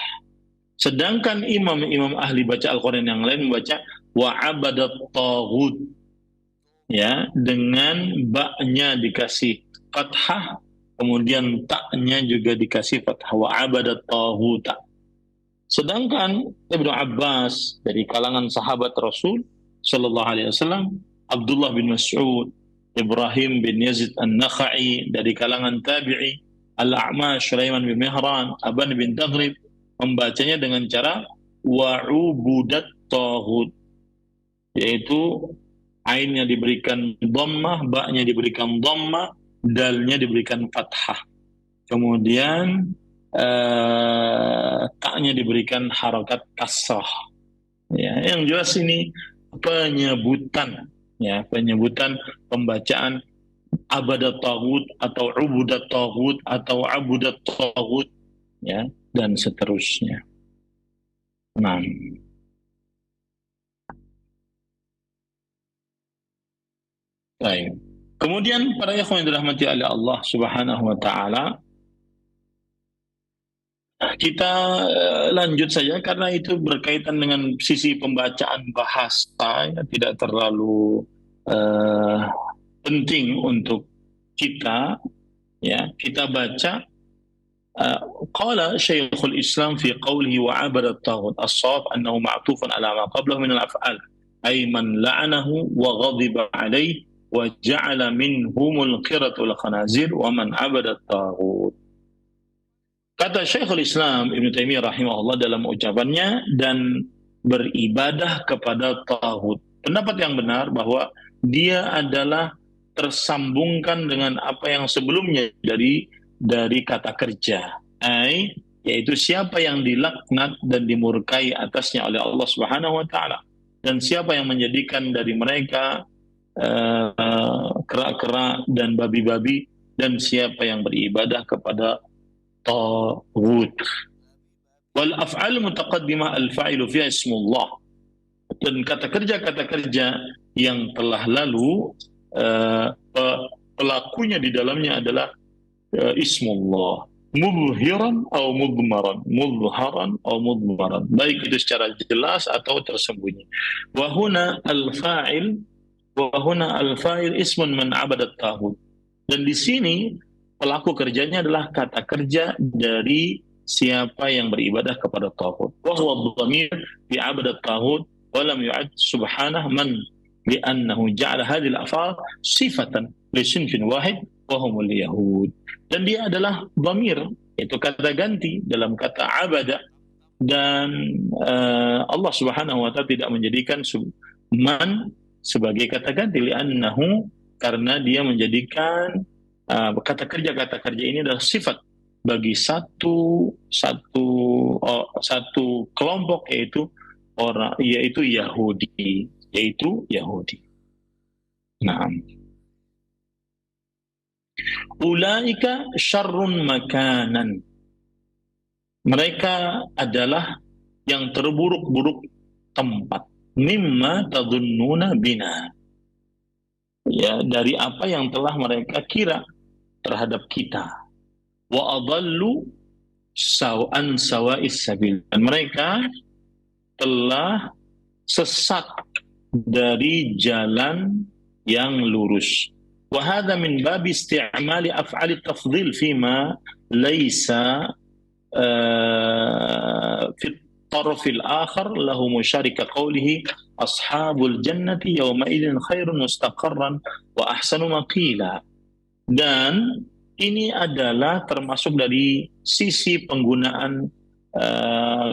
Sedangkan imam-imam ahli baca Al-Quran yang lain membaca wa'abadat taghut ya, dengan baknya dikasih fathah, kemudian taknya juga dikasih fathah, wa'abadat taghut. Sedangkan Ibnu Abbas dari kalangan sahabat Rasul sallallahu alaihi wasallam, Abdullah bin Mas'ud, Ibrahim bin Yazid An-Nakha'i dari kalangan tabi'i, Al-A'mash Sulaiman bin Mihran, Aban bin Taghrib membacanya dengan cara wa'ubudat taghut, yaitu ainnya diberikan dhammah, ba'nya diberikan dhammah, dalnya diberikan fathah, kemudian taknya diberikan harakat kasrah ya. Yang jelas ini penyebutan ya, penyebutan pembacaan abadat taghut atau ubudat taghut atau abudat taghut ya, dan seterusnya. Nah, baik. Kemudian para ikhwan yang dirahmati oleh Allah Subhanahu wa taala, kita lanjut saja karena itu berkaitan dengan sisi pembacaan bahasa ya, tidak terlalu penting untuk kita ya. Kita baca qala Syekhul Islam fi qawlihi wa 'abada at-taghut as-shawab annahu ma'tufun ala ma qablahu min al-af'al ay man la'anahu wa ghadiba alayhi wa ja'ala minhumul qiratu wal khanazir wa man 'abada at-taghut. Kata Syekhul Islam Ibnu Taimiyah rahimahullah dalam ucapannya, dan beribadah kepada taghut. Pendapat yang benar bahwa dia adalah tersambungkan dengan apa yang sebelumnya dari kata kerja, yaitu siapa yang dilaknat dan dimurkai atasnya oleh Allah Subhanahu wa taala, dan siapa yang menjadikan dari mereka kera-kera dan babi-babi, dan siapa yang beribadah kepada taghut. Wal af'al mutaqaddimah al-fa'ilu fiha ismullah, dan kata kerja yang telah lalu pelakunya di dalamnya adalah ismullah, mudhiran atau mudmaran, mudharan atau mudmaran, baik itu secara jelas atau tersembunyi. Wa huna al-fa'il ismun man 'abada at-taghut, dan di sini pelaku kerjanya adalah kata kerja dari siapa yang beribadah kepada taghut. Wa huwa dhamir fi 'abada at-taghut wa lam yu'ad subhanahu man li'annahu ja'ala hadhihi al-af'al sifatan li sinfin wahid wa humul yahud. Dan dia adalah dhamir, itu kata ganti dalam kata 'abada, dan Allah Subhanahu wa taala tidak menjadikan man sebagai kata ganti, li'annahu, karena dia menjadikan kata kerja ini adalah sifat bagi satu kelompok, yaitu Yahudi. Nah, ulaika syarrun makanan, mereka adalah yang terburuk-buruk tempat. mimma tadhunnuna bina, ya, dari apa yang telah mereka kira terhadap kita. Wa adallu an sawa'is sabil, dan mereka telah sesat dari jalan yang lurus. Wa hadha min babi isti'mali af'ali tafdhil fima laysa fi tarfil akhar lahu musharika qawlihi ashabul jannati yawma idzin khairun mustaqarran wa ahsanu maqila. Dan ini adalah termasuk dari sisi penggunaan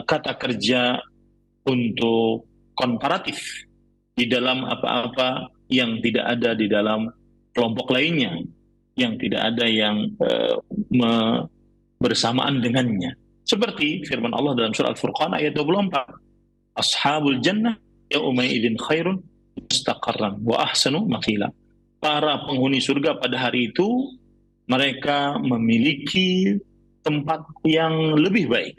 kata kerja untuk komparatif di dalam apa-apa yang tidak ada di dalam kelompok lainnya, yang tidak ada yang bersamaan dengannya. Seperti firman Allah dalam surah Al-Furqan ayat 24, ashabul jannah yauma idzin khairun mustaqarran wa ahsanu maqila. Para penghuni surga pada hari itu mereka memiliki tempat yang lebih baik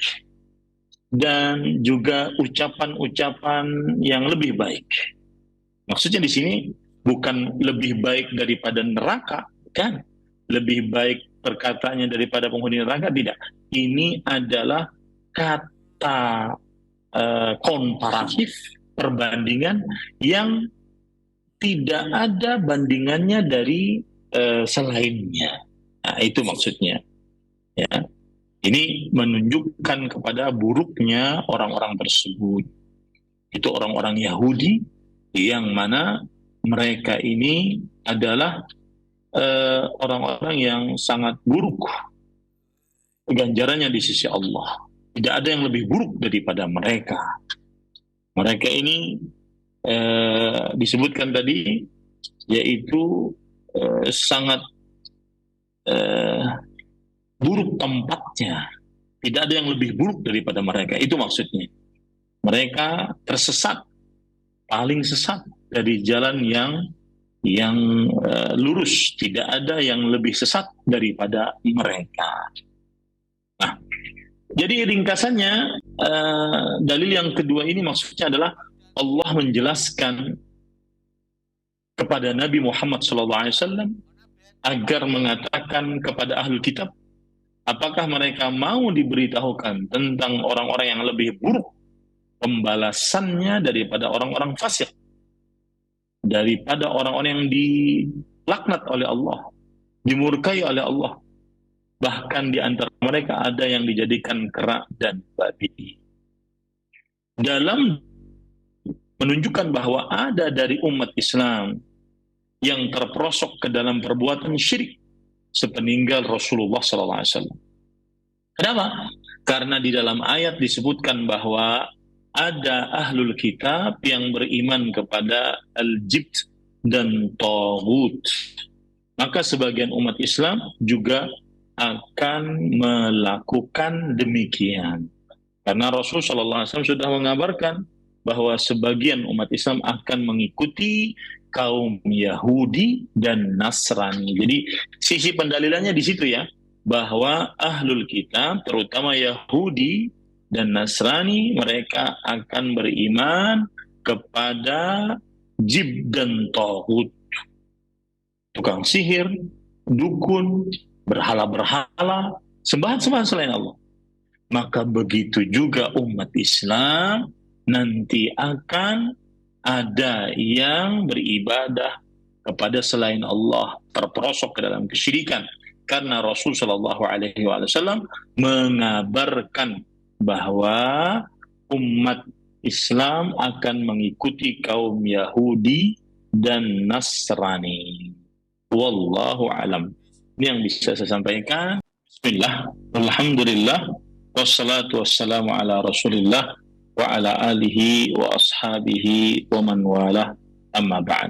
dan juga ucapan-ucapan yang lebih baik. Maksudnya di sini bukan lebih baik daripada neraka, kan? Lebih baik perkataannya daripada penghuni neraka, tidak. Ini adalah kata komparatif, perbandingan yang tidak ada bandingannya dari selainnya. Nah, itu maksudnya. Ya. Ini menunjukkan kepada buruknya orang-orang tersebut. Itu orang-orang Yahudi yang mana mereka ini adalah orang-orang yang sangat buruk ganjarannya di sisi Allah. Tidak ada yang lebih buruk daripada mereka. Mereka ini disebutkan tadi, yaitu sangat buruk tempatnya. Tidak ada yang lebih buruk daripada mereka. Itu maksudnya. Mereka tersesat, paling sesat dari jalan yang lurus. Tidak ada yang lebih sesat daripada mereka. Nah, jadi ringkasannya dalil yang kedua ini maksudnya adalah Allah menjelaskan kepada Nabi Muhammad SAW agar mengatakan kepada ahlul kitab, apakah mereka mau diberitahukan tentang orang-orang yang lebih buruk pembalasannya daripada orang-orang fasik, daripada orang-orang yang dilaknat oleh Allah, dimurkai oleh Allah, bahkan di antara mereka ada yang dijadikan kera dan babi. Dalam menunjukkan bahwa ada dari umat Islam yang terperosok ke dalam perbuatan syirik sepeninggal Rasulullah SAW. Kenapa? Karena di dalam ayat disebutkan bahwa ada ahlul kitab yang beriman kepada al-jibt dan taghut. Maka sebagian umat Islam juga akan melakukan demikian. Karena Rasulullah SAW sudah mengabarkan bahwa sebagian umat Islam akan mengikuti kaum Yahudi dan Nasrani. Jadi sisi pendalilannya di situ ya, bahwa ahlul kitab terutama Yahudi dan Nasrani mereka akan beriman kepada jib dan taghut, tukang sihir, dukun, berhala-berhala, sembahan-sembahan selain Allah. Maka begitu juga umat Islam nanti akan ada yang beribadah kepada selain Allah, terperosok ke dalam kesyirikan. Karena Rasul Shallallahu Alaihi Wasallam mengabarkan bahwa umat Islam akan mengikuti kaum Yahudi dan Nasrani. Wallahu alam. Ini yang bisa saya sampaikan. Bismillah, alhamdulillah, wassalatu wassalamu ala rasulillah wa ala alihi wa ashabihi wa man walah, amma ba'd.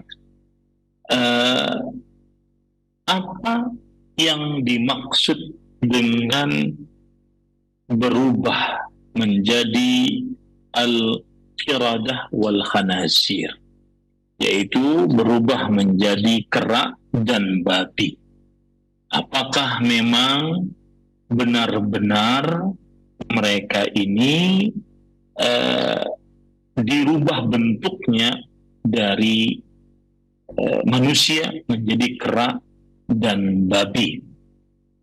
Apa yang dimaksud dengan berubah menjadi al-qiradah wal khanazir, yaitu berubah menjadi kera dan babi? Apakah memang benar-benar mereka ini dirubah bentuknya dari manusia menjadi kera dan babi.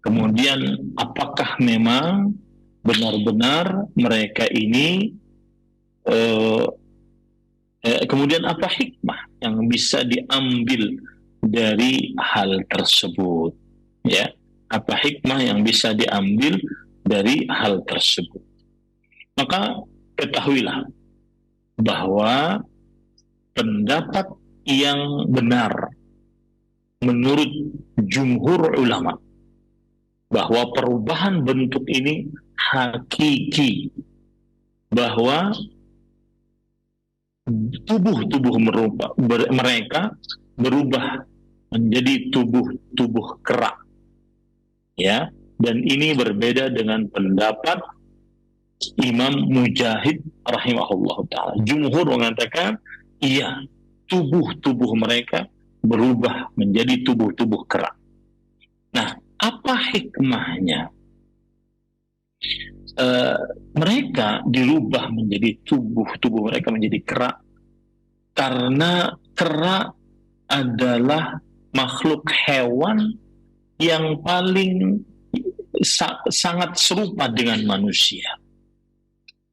Kemudian apakah memang benar-benar mereka ini kemudian apa hikmah yang bisa diambil dari hal tersebut, ya? Apa hikmah yang bisa diambil dari hal tersebut? Maka ketahuilah bahwa pendapat yang benar menurut jumhur ulama bahwa perubahan bentuk ini hakiki, bahwa tubuh-tubuh mereka berubah menjadi tubuh-tubuh kera, ya. Dan ini berbeda dengan pendapat Imam Mujahid rahimahullah ta'ala. Jumhur mengatakan iya, tubuh-tubuh mereka berubah menjadi tubuh-tubuh kera. Nah, apa hikmahnya? Mereka dirubah menjadi tubuh mereka menjadi kera karena kera adalah makhluk hewan yang paling sangat serupa dengan manusia.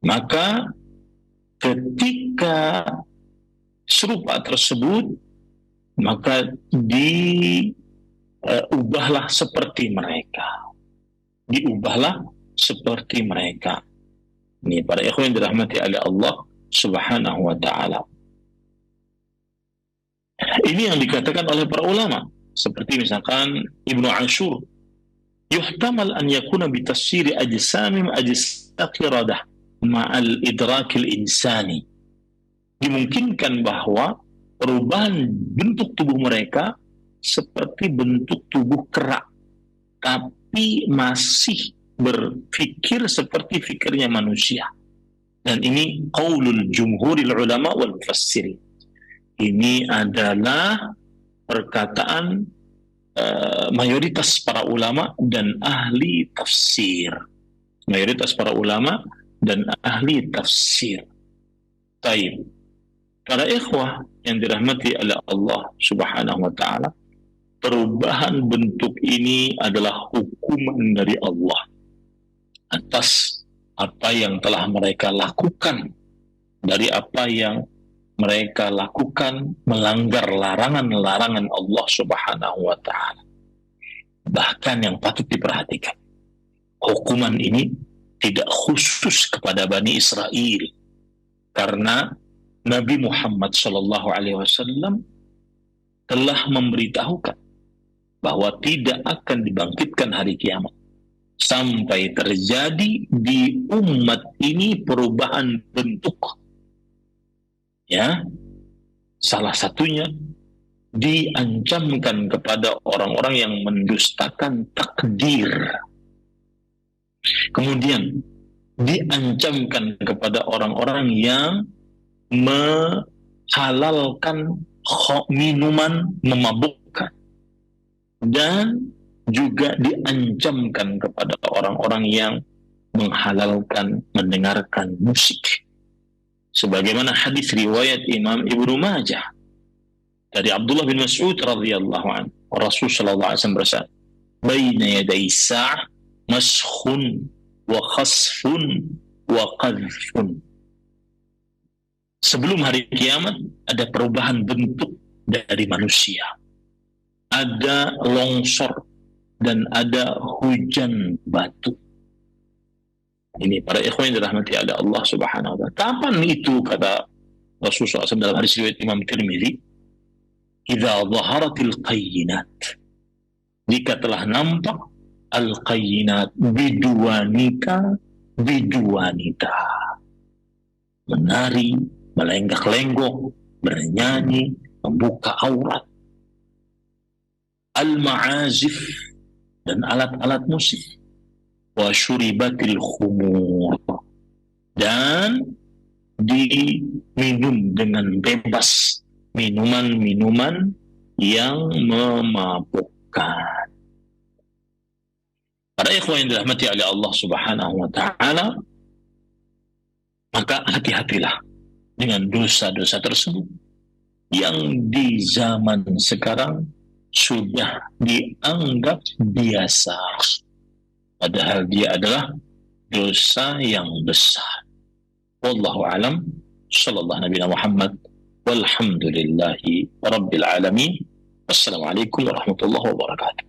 Maka ketika serupa tersebut, maka diubahlah seperti mereka. Diubahlah seperti mereka. Ini para ikhwan yang dirahmati oleh Allah Subhanahu wa ta'ala. Ini yang dikatakan oleh para ulama, seperti misalkan Ibnu Ashur, yuhtamal an yakuna bitasiri ajsamim ajsaqi radah ma'al idrakil insani. Dimungkinkan bahwa perubahan bentuk tubuh mereka seperti bentuk tubuh kera, tapi masih berpikir seperti fikirnya manusia. Dan ini qaulul jumhuril ulama wal mufassirin. Ini adalah perkataan mayoritas para ulama dan ahli tafsir. Mayoritas para ulama dan ahli tafsir. Taib. Para ikhwah yang dirahmati oleh Allah Subhanahu wa ta'ala, perubahan bentuk ini adalah hukuman dari Allah atas apa yang telah mereka lakukan, dari apa yang mereka lakukan melanggar larangan-larangan Allah Subhanahu wa ta'ala. Bahkan yang patut diperhatikan, hukuman ini tidak khusus kepada Bani Israel, karena Nabi Muhammad SAW telah memberitahukan bahwa tidak akan dibangkitkan hari kiamat sampai terjadi di umat ini perubahan bentuk. Ya, salah satunya diancamkan kepada orang-orang yang mendustakan takdir. Kemudian diancamkan kepada orang-orang yang menghalalkan minuman memabukkan, dan juga diancamkan kepada orang-orang yang menghalalkan mendengarkan musik. Sebagaimana hadis riwayat Imam Ibnu Majah dari Abdullah bin Mas'ud radhiyallahu anhu, Rasul sallallahu alaihi wasallam bersabda, "Baina yaday sa'ah maskhun wa khasfun wa qadhfun." Sebelum hari kiamat ada perubahan bentuk dari manusia. Ada longsor dan ada hujan batu. Ini para ikhwan yang dirahmati oleh Allah Subhanahu wa ta'ala. Kapan itu, kata Rasulullah SAW dalam hadis riwayat Imam Tirmidzi, "Idza dhaharatil qayyinat." Jika telah nampak al-qayyinat biduwanika biduwanita. Menari, melenggak-lenggok, bernyanyi, membuka aurat. Al-ma'azif, dan alat-alat musik. Wa syuribatil khumur, dan diminum dengan bebas minuman-minuman yang memabukkan. Para ikhwan yang dirahmati oleh Allah Subhanahu wa ta'ala, maka hati-hatilah dengan dosa-dosa tersebut yang di zaman sekarang sudah dianggap biasa, padahal dia adalah dosa yang besar. Wallahu alam. Sallallahu Nabi Muhammad. Walhamdulillahi Rabbil alamin. Wassalamualaikum warahmatullahi wabarakatuh.